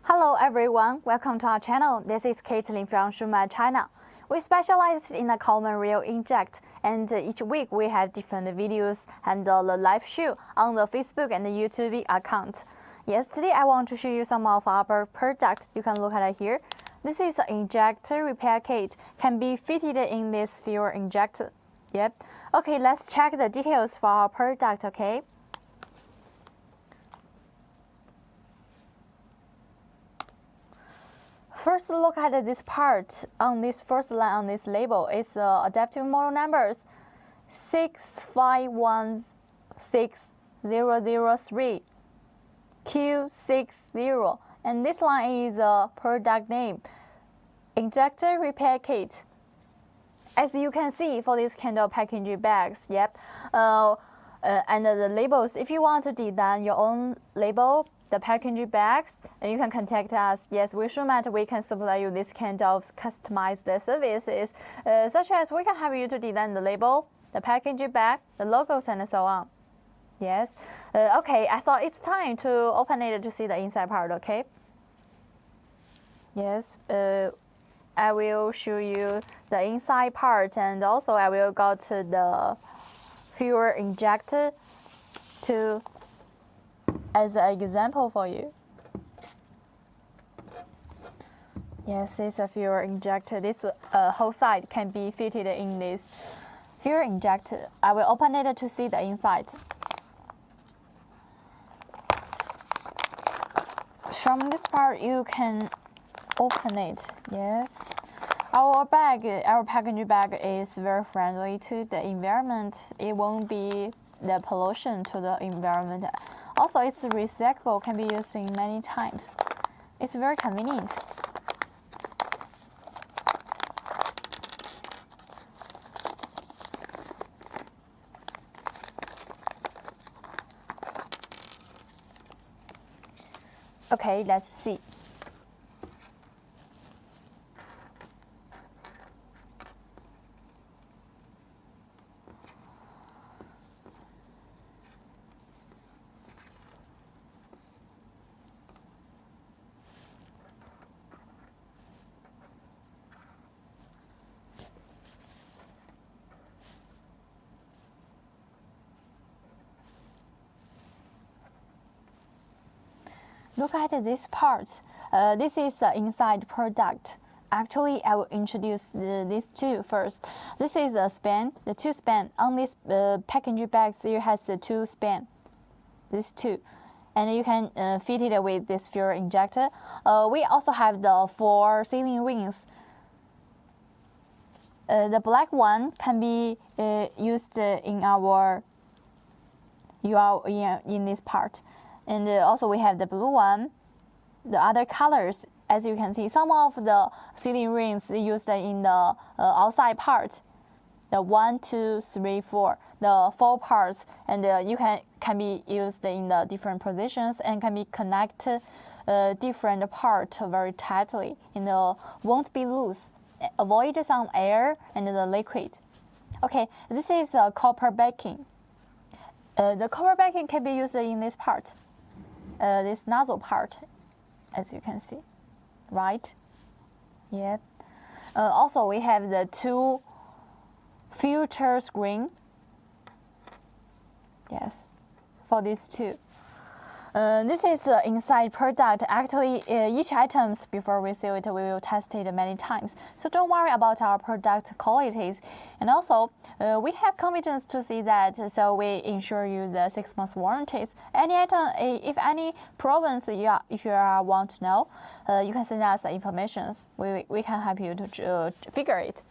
Hello everyone, welcome to our channel. This is Caitlin from Shumatt, China. We specialize in the common rail inject, and each week we have different videos and the live show on the Facebook and the YouTube account. Yes, today I want to show you some of our product. You can look at it here. This is an injector repair kit, can be fitted in this fuel injector. Yep. Okay, let's check the details for our product, okay? First, look at this part on this first line on this label. It's adaptive model numbers 6516003 Q60, and this line is a product name, injector repair kit. As you can see for these kind of packaging bags, yep. And the labels, if you want to design your own label, the packaging bags, and you can contact us. Yes, with Shumatt, we can supply you this kind of customized services, such as we can help you to design the label, the packaging bag, the logos, and so on. Yes. Okay, I thought it's time to open it to see the inside part, okay? Yes. I will show you the inside part, and also I will go to the fuel injector as an example for you. Yes, it's a fuel injector. This whole side can be fitted in this fuel injector. I will open it to see the inside. From this part, you can open it. Yeah. Our packaging bag is very friendly to the environment. It won't be the pollution to the environment. Also, it's recyclable, can be used in many times. It's very convenient. Okay, let's see. Look at this part. This is the inside product. Actually, I will introduce these two first. This is a span, the two span. On this packaging bags, it has the two span, these two. And you can fit it with this fuel injector. We also have the 4 sealing rings. The black one can be used in in this part. And also we have the blue one. The other colors, as you can see, some of the sealing rings used in the outside part. The 1, 2, 3, 4, the 4 parts, and you can be used in the different positions and can be connected different part very tightly, and won't be loose. Avoid some air and the liquid. Okay, this is a copper backing. The copper backing can be used in this part. This nozzle part, as you can see, right? Yeah. Also, we have the 2 filter screen. Yes, for these two. This is the inside product. Actually, each items before we sell it, we will test it many times. So don't worry about our product qualities. And also, we have confidence to see that, so we ensure you the 6 months warranties. Any item, if any problems, if you want to know, you can send us the information. We can help you to figure it.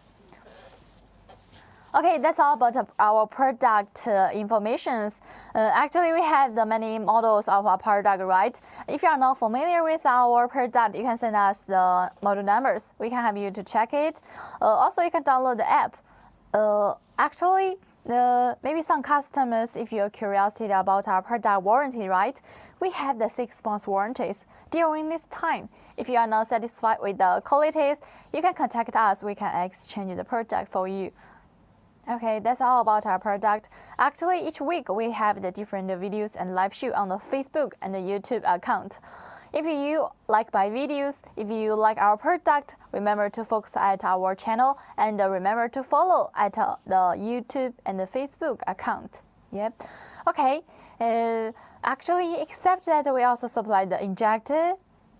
Okay, that's all about our product informations. Actually, we have the many models of our product, right? If you are not familiar with our product, you can send us the model numbers. We can help you to check it. Also, you can download the app. Actually, maybe some customers, if you're curious about our product warranty, right? We have the 6 months warranties during this time. If you are not satisfied with the qualities, you can contact us. We can exchange the product for you. Okay, that's all about our product. Actually, each week we have the different videos and live show on the Facebook and the YouTube account. If you like my videos, if you like our product, remember to focus at our channel and remember to follow at the YouTube and the Facebook account. Yep. Okay. Actually, except that we also supply the injector,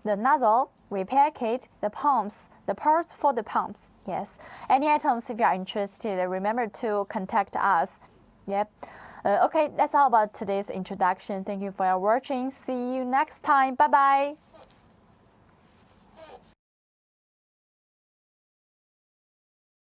the nozzle, repair kit, the pumps, the parts for the pumps. Yes. Any items, if you are interested, remember to contact us. Yep. Okay, that's all about today's introduction. Thank you for watching. See you next time. Bye bye.